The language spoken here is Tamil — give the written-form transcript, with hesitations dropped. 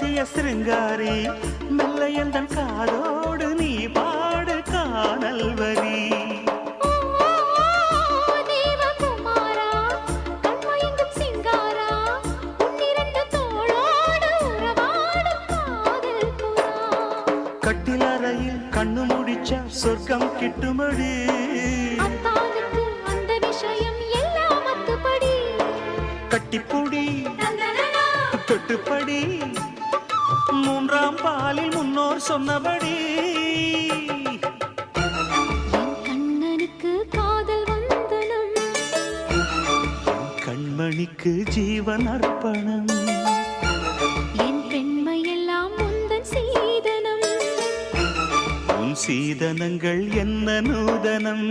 ரகசிய சிருங்காரி மெல்ல எந்தன் காதோடு நீ பாடு காணல் வரி கட்டிலறையில் கண்ணு முடிச்ச சொர்க்கம் கிட்டுமடி அந்த விஷயம் எல்லாம் அத்துப்படி கட்டிப்பொடி தொட்டுப்படி மூன்றாம் பாலில் முன்னோர் சொன்னபடி என் கண்ணனுக்கு காதல் வந்தனம் கண்மணிக்கு ஜீவன் அர்ப்பணம் என் பெண்மையெல்லாம் முந்தன் சீதனம் உன் சீதனங்கள் என்ன நூதனம்